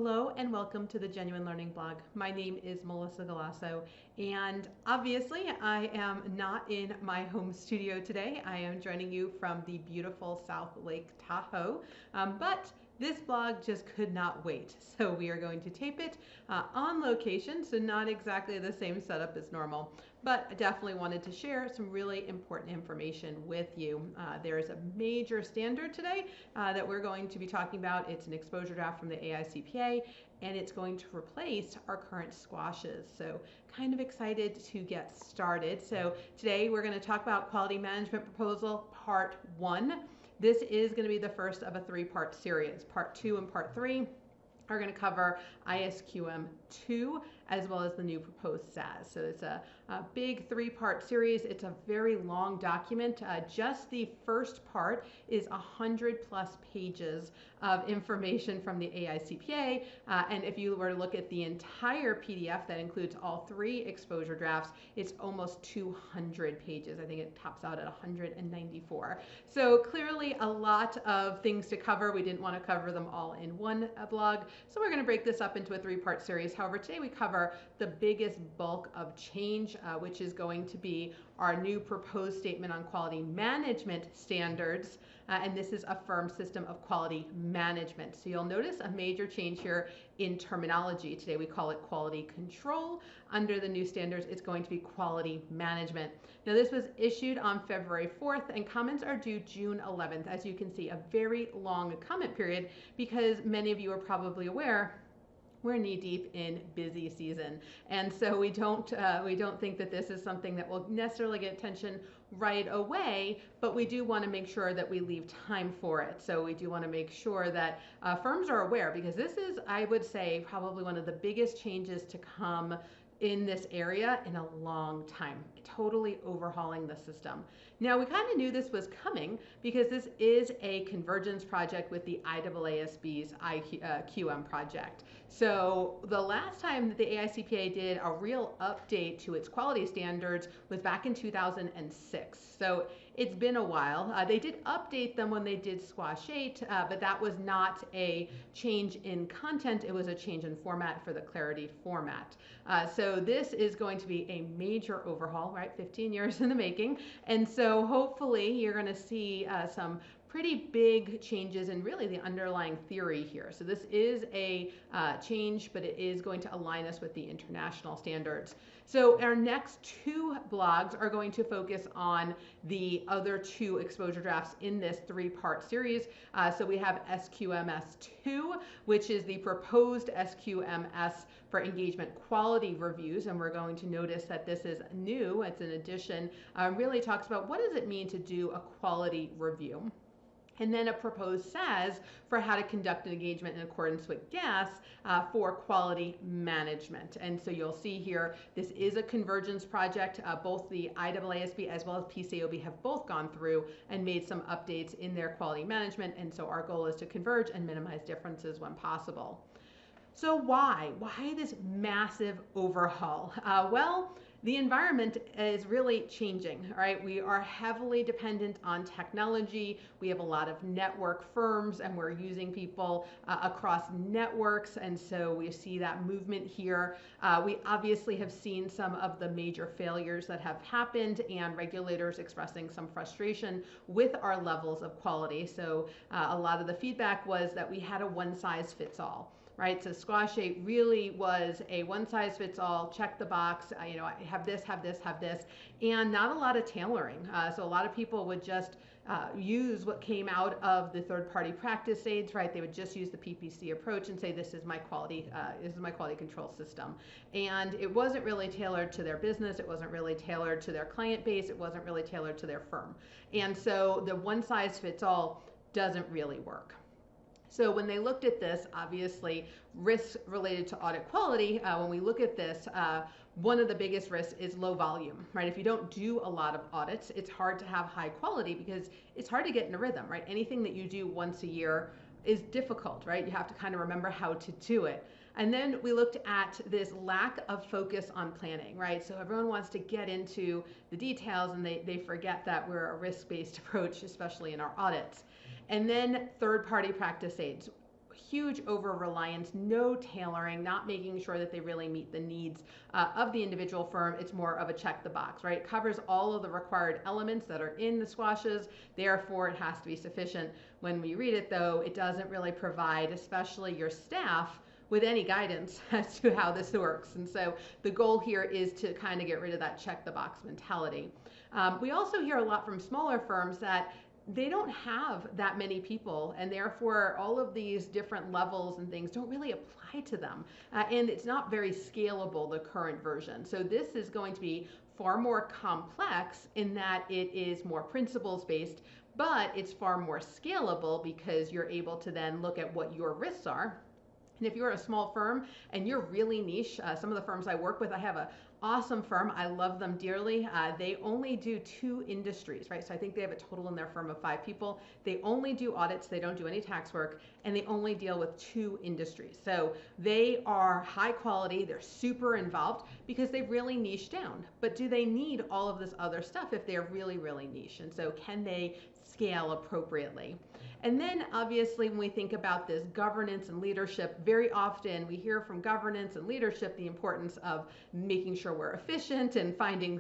Hello and welcome to the Genuine Learning Blog. My name is Melissa Galasso, and obviously I am not in my home studio today. I am joining you from the beautiful South Lake Tahoe, but this blog just could not wait. So we are going to tape it on location, so not exactly the same setup as normal, but I definitely wanted to share some really important information with you. There is a major standard today that we're going to be talking about. It's an exposure draft from the AICPA, and it's going to replace our current squashes. So kind of excited to get started. So today we're going to talk about Quality Management Proposal Part 1. This is going to be the first of a three-part series. Part 2 and Part 3 are going to cover ISQM 2 as well as the new proposed SAS. So it's a big three-part series. It's a very long document. Just the first part is 100+ pages of information from the AICPA. And if you were to look at the entire PDF that includes all three exposure drafts, it's almost 200 pages. I think it tops out at 194. So clearly a lot of things to cover. We didn't want to cover them all in one blog. So we're going to break this up into a three-part series. However, today we cover the biggest bulk of change, which is going to be our new proposed statement on quality management standards. And this is a firm system of quality management. So you'll notice a major change here in terminology. Today we call it quality control. Under the new standards, it's going to be quality management. Now this was issued on February 4th and comments are due June 11th. As you can see, a very long comment period because many of you are probably aware we're knee deep in busy season, and so we don't think that this is something that will necessarily get attention right away, but we do want to make sure that we leave time for it. So we do want to make sure that firms are aware, because this is, I would say, probably one of the biggest changes to come in this area in a long time, totally overhauling the system. Now, we kind of knew this was coming because this is a convergence project with the IAASB's QM project. So the last time that the AICPA did a real update to its quality standards was back in 2006. So it's been a while. They did update them when they did Squash 8, but that was not a change in content. It was a change in format for the Clarity format. So this is going to be a major overhaul, right? 15 years in the making. And so hopefully you're going to see some pretty big changes in really the underlying theory here. So this is a change, but it is going to align us with the international standards. So our next two blogs are going to focus on the other two exposure drafts in this three-part series. So we have SQMS2, which is the proposed SQMS for engagement quality reviews, and we're going to notice that this is new. It's an addition. Really talks about what does it mean to do a quality review. And then a proposed SAS for how to conduct an engagement in accordance with GAS for quality management. And so you'll see here, this is a convergence project. Both the IAASB as well as PCAOB have both gone through and made some updates in their quality management. And so our goal is to converge and minimize differences when possible. So why this massive overhaul? Well, the environment is really changing, right? We are heavily dependent on technology. We have a lot of network firms and we're using people across networks, and so we see that movement here. We obviously have seen some of the major failures that have happened and regulators expressing some frustration with our levels of quality. So a lot of the feedback was that we had a one-size-fits-all. Right, so Squash 8 really was a one-size-fits-all, check the box, I have this, and not a lot of tailoring. So a lot of people would just use what came out of the third-party practice aids, right? They would just use the PPC approach and say, this is my quality control system. And it wasn't really tailored to their business, it wasn't really tailored to their client base, it wasn't really tailored to their firm. And so the one-size-fits-all doesn't really work. So when they looked at this, obviously risks related to audit quality, when we look at this, one of the biggest risks is low volume, right? If you don't do a lot of audits, it's hard to have high quality because it's hard to get in a rhythm, right? Anything that you do once a year is difficult, right? You have to kind of remember how to do it. And then we looked at this lack of focus on planning, right? So everyone wants to get into the details and they forget that we're a risk-based approach, especially in our audits. And then third-party practice aids. huge over-reliance, no tailoring, not making sure that they really meet the needs of the individual firm. It's more of a check the box, right? It covers all of the required elements that are in the squashes, therefore it has to be sufficient. When we read it though, it doesn't really provide, especially your staff, with any guidance as to how this works. And so the goal here is to kind of get rid of that check the box mentality. We also hear a lot from smaller firms that they don't have that many people, and therefore all of these different levels and things don't really apply to them. And it's not very scalable, the current version. So this is going to be far more complex in that it is more principles based, but it's far more scalable because you're able to then look at what your risks are. And if you're a small firm and you're really niche, some of the firms I work with, I have an awesome firm. I love them dearly. They only do 2 industries, right? So I think they have a total in their firm of 5 people. They only do audits. They don't do any tax work, and they only deal with 2 industries. So they are high quality. They're super involved because they've really niched down. But do they need all of this other stuff if they're really, really niche? And so can they scale appropriately? And then obviously when we think about this governance and leadership, very often we hear from governance and leadership the importance of making sure we're efficient and finding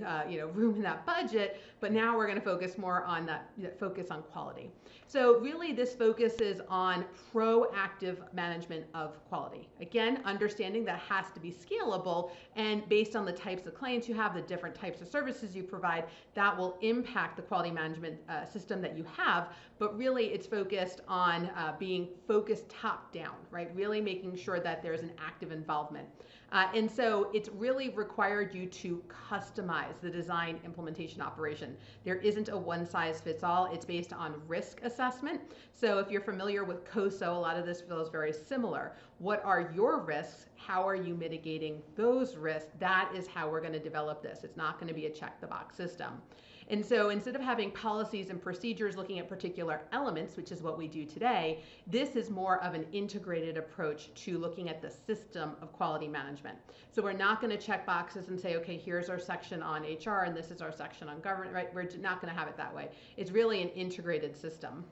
room in that budget, but now we're going to focus more on that focus on quality. So really this focuses on proactive management of quality. Again, understanding that has to be scalable, and based on the types of clients you have, the different types of services you provide, that will impact the quality management system that you have, but really it's focused on being focused top down, right? Really making sure that there's an active involvement. And so it's really required you to customize the design implementation operation. There isn't a one size fits all. It's based on risk assessment. So if you're familiar with COSO, a lot of this feels very similar. What are your risks? How are you mitigating those risks? That is how we're going to develop this. It's not going to be a check the box system. And so instead of having policies and procedures looking at particular elements, which is what we do today, this is more of an integrated approach to looking at the system of quality management. So we're not going to check boxes and say, okay, here's our section on HR and this is our section on government, right? We're not going to have it that way. It's really an integrated system.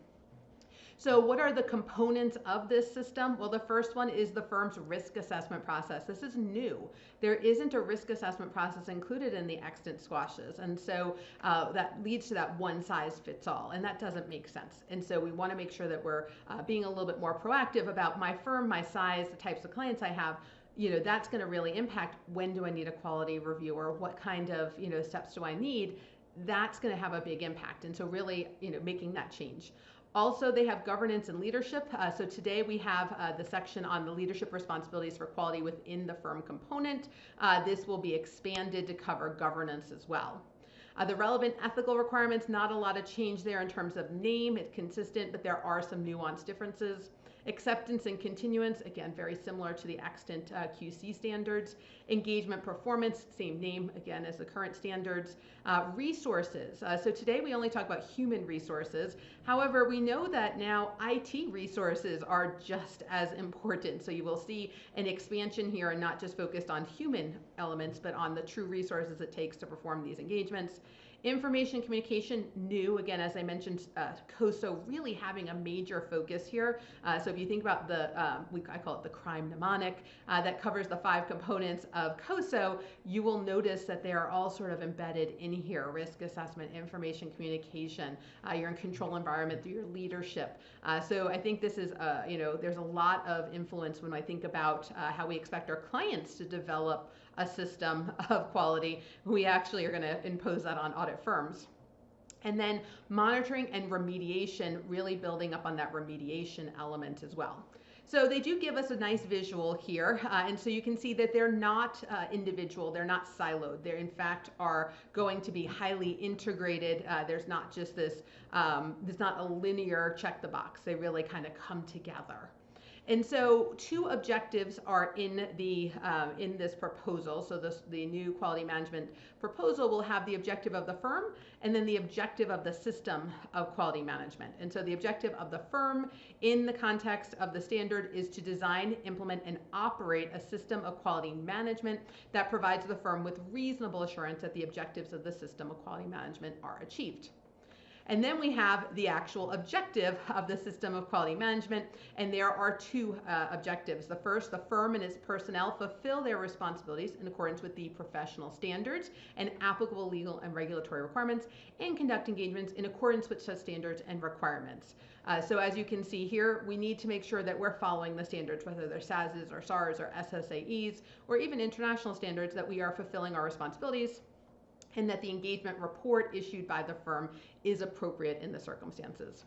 So what are the components of this system? Well, the first one is the firm's risk assessment process. This is new. There isn't a risk assessment process included in the extant squashes. And so that leads to that one size fits all, and that doesn't make sense. And so we want to make sure that we're being a little bit more proactive about my firm, my size, the types of clients I have. That's going to really impact when do I need a quality review, or what kind of steps do I need. That's going to have a big impact. And so really making that change. Also, they have governance and leadership. So today we have the section on the leadership responsibilities for quality within the firm component. This will be expanded to cover governance as well. The relevant ethical requirements, not a lot of change there in terms of name. It's consistent, but there are some nuanced differences. Acceptance and continuance, again, very similar to the extant QC standards. Engagement performance, same name, again, as the current standards. Resources, so today we only talk about human resources. However, we know that now IT resources are just as important. So you will see an expansion here, and not just focused on human elements, but on the true resources it takes to perform these engagements. Information communication, new, again, as I mentioned, COSO really having a major focus here. So if you think about I call it the crime mnemonic, that covers the 5 components of COSO, you will notice that they are all sort of embedded in here: risk assessment, information communication, your control environment through your leadership. So I think this is, there's a lot of influence when I think about how we expect our clients to develop a system of quality. We actually are going to impose that on audit firms. And then monitoring and remediation, really building up on that remediation element as well. So they do give us a nice visual here, and so you can see that they're not individual, they're not siloed. They in fact are going to be highly integrated. There's not just this, there's not a linear check the box. They really kind of come together. And so 2 objectives are in this proposal. So the new quality management proposal will have the objective of the firm and then the objective of the system of quality management. And so the objective of the firm in the context of the standard is to design, implement, and operate a system of quality management that provides the firm with reasonable assurance that the objectives of the system of quality management are achieved. And then we have the actual objective of the system of quality management, and there are two objectives. The first, the firm and its personnel fulfill their responsibilities in accordance with the professional standards and applicable legal and regulatory requirements, and conduct engagements in accordance with such standards and requirements. So as you can see here, we need to make sure that we're following the standards, whether they're SASs or SARs or SSAEs, or even international standards, that we are fulfilling our responsibilities, and that the engagement report issued by the firm is appropriate in the circumstances.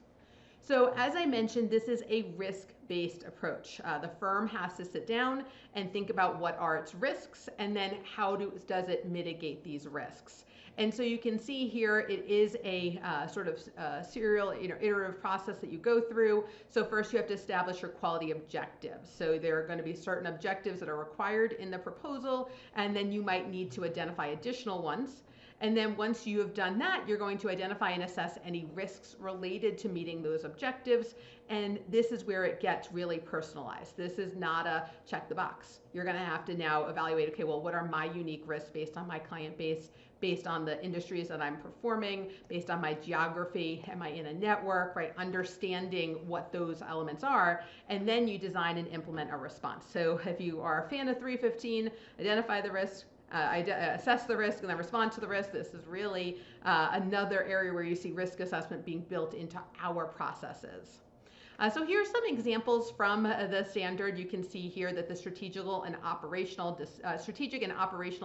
So as I mentioned, this is a risk-based approach. The firm has to sit down and think about what are its risks, and then how does it mitigate these risks. And so you can see here, it is a sort of serial, iterative process that you go through. So first you have to establish your quality objectives. So there are going to be certain objectives that are required in the proposal, and then you might need to identify additional ones. And then once you have done that, you're going to identify and assess any risks related to meeting those objectives. And this is where it gets really personalized. This is not a check the box. You're going to have to now evaluate, okay, well, what are my unique risks based on my client base, based on the industries that I'm performing, based on my geography, am I in a network, right? Understanding what those elements are, and then you design and implement a response. So if you are a fan of 315, identify the risk, assess the risk, and then respond to the risk. This is really another area where you see risk assessment being built into our processes. So here's some examples from the standard. You can see here that the strategic and operational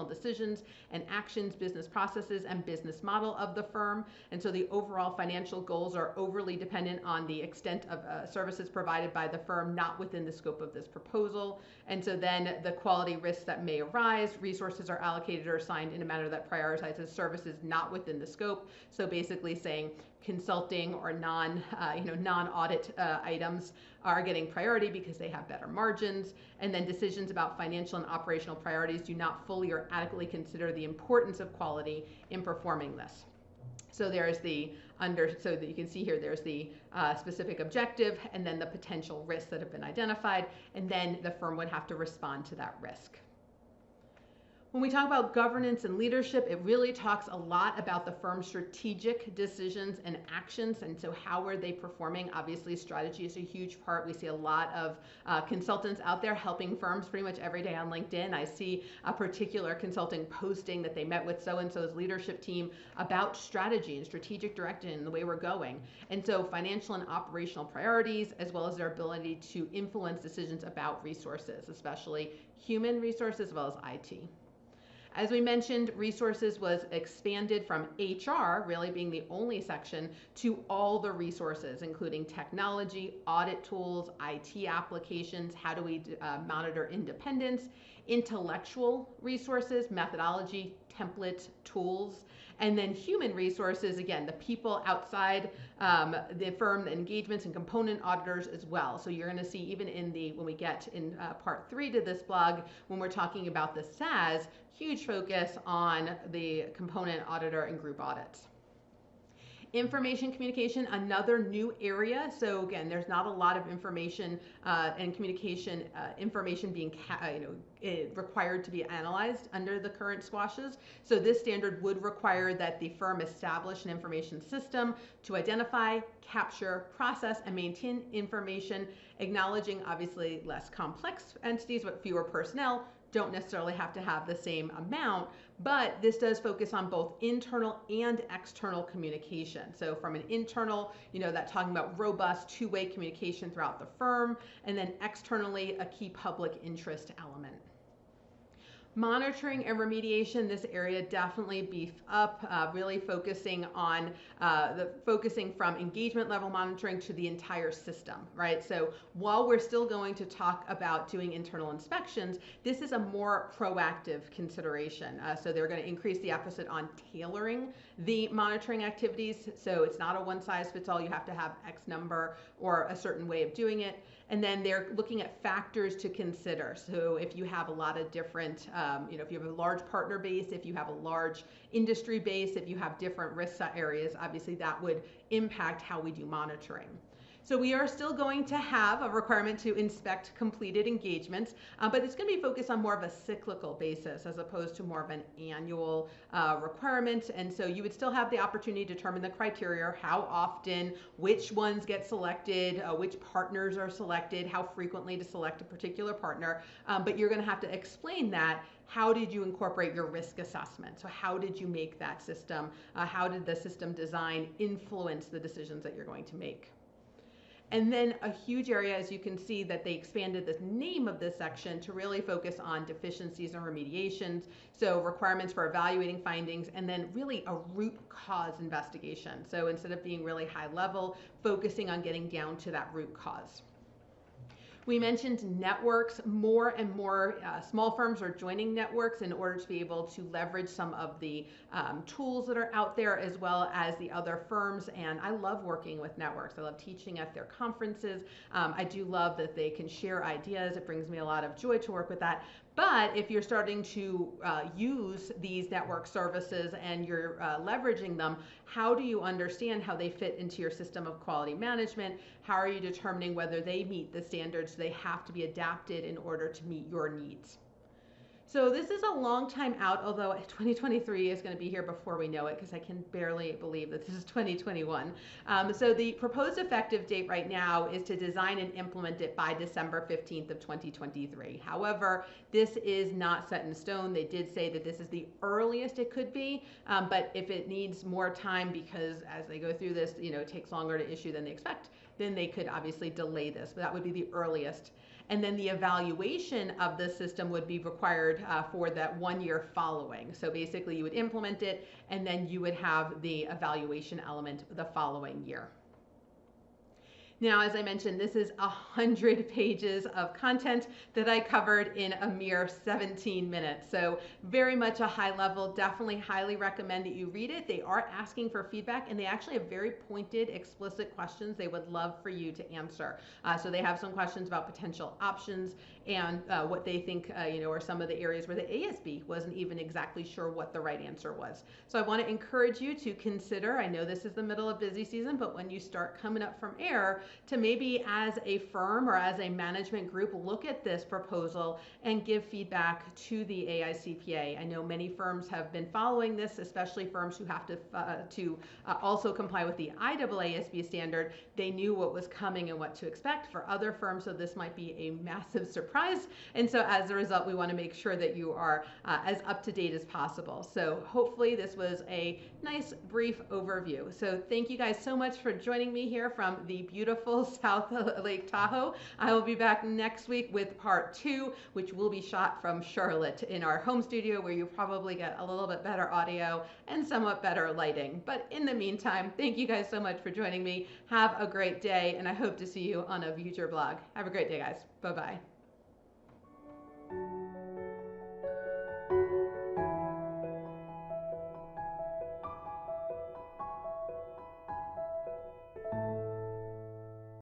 decisions and actions, business processes, and business model of the firm. And so the overall financial goals are overly dependent on the extent of services provided by the firm, not within the scope of this proposal. And so then the quality risks that may arise, resources are allocated or assigned in a manner that prioritizes services not within the scope. So basically saying consulting or non-audit items are getting priority because they have better margins, and then decisions about financial and operational priorities do not fully or adequately consider the importance of quality in performing this. So there's so that you can see here, there's the specific objective, and then the potential risks that have been identified, and then the firm would have to respond to that risk. When we talk about governance and leadership, it really talks a lot about the firm's strategic decisions and actions, and so how are they performing? Obviously, strategy is a huge part. We see a lot of consultants out there helping firms pretty much every day on LinkedIn. I see a particular consulting posting that they met with so-and-so's leadership team about strategy and strategic direction and the way we're going. And so financial and operational priorities, as well as their ability to influence decisions about resources, especially human resources as well as IT. As we mentioned, resources was expanded from HR, really being the only section, to all the resources, including technology, audit tools, IT applications, how do we monitor independence, intellectual resources, methodology, template, tools, and then human resources, again, the people outside the firm, the engagements and component auditors as well. So you're going to see even when we get in part 3 to this blog, when we're talking about the SAS, huge focus on the component auditor and group audits. Information communication, another new area. So again, there's not a lot of information and communication information being required to be analyzed under the current SQCS. So this standard would require that the firm establish an information system to identify, capture, process, and maintain information, acknowledging obviously less complex entities but fewer personnel. Don't necessarily have to have the same amount, but this does focus on both internal and external communication. So from an internal, that talking about robust two-way communication throughout the firm, and then externally a key public interest element. Monitoring and remediation, this area definitely beefed up, really focusing on focusing from engagement level monitoring to the entire system, right? So while we're still going to talk about doing internal inspections, this is a more proactive consideration. So they're going to increase the emphasis on tailoring the monitoring activities. So it's not a one size fits all, you have to have X number or a certain way of doing it. And then they're looking at factors to consider. So if you have a lot of different, if you have a large partner base, if you have a large industry base, if you have different risk areas, obviously that would impact how we do monitoring. So we are still going to have a requirement to inspect completed engagements, but it's going to be focused on more of a cyclical basis as opposed to more of an annual requirement. And so you would still have the opportunity to determine the criteria, how often, which ones get selected, which partners are selected, how frequently to select a particular partner, but you're going to have to explain that. How did you incorporate your risk assessment? So how did you make that system? How did the system design influence the decisions that you're going to make? And then a huge area, as you can see, that they expanded the name of this section to really focus on deficiencies and remediations, so requirements for evaluating findings, and then really a root cause investigation. So instead of being really high level, focusing on getting down to that root cause. We mentioned networks. More and more small firms are joining networks in order to be able to leverage some of the tools that are out there, as well as the other firms. And I love working with networks. I love teaching at their conferences. I do love that they can share ideas. It brings me a lot of joy to work with that. But if you're starting to use these network services and you're leveraging them, how do you understand how they fit into your system of quality management? How are you determining whether they meet the standards they have to be adapted in order to meet your needs? So this is a long time out, although 2023 is going to be here before we know it, because I can barely believe that this is 2021. So the proposed effective date right now is to design and implement it by December 15th of 2023. However, this is not set in stone. They did say that this is the earliest it could be, but if it needs more time, because as they go through this, it takes longer to issue than they expect, then they could obviously delay this, but that would be the earliest. And then the evaluation of the system would be required for that 1 year following. So basically you would implement it and then you would have the evaluation element the following year. Now, as I mentioned, this is 100 pages of content that I covered in a mere 17 minutes. So very much a high level, definitely highly recommend that you read it. They are asking for feedback and they actually have very pointed, explicit questions they would love for you to answer. So they have some questions about potential options and what they think, are some of the areas where the ASB wasn't even exactly sure what the right answer was. So I want to encourage you to consider, I know this is the middle of busy season, but when you start coming up from air, to maybe as a firm or as a management group, look at this proposal and give feedback to the AICPA. I know many firms have been following this, especially firms who have to also comply with the IAASB standard. They knew what was coming and what to expect. For other firms, so this might be a massive surprise. And so as a result, we want to make sure that you are as up to date as possible. So hopefully this was a nice brief overview. So thank you guys so much for joining me here from the beautiful South Lake Tahoe. I will be back next week with part 2, which will be shot from Charlotte in our home studio, where you probably get a little bit better audio and somewhat better lighting. But in the meantime, thank you guys so much for joining me. Have a great day, and I hope to see you on a future blog. Have a great day, guys. Bye-bye.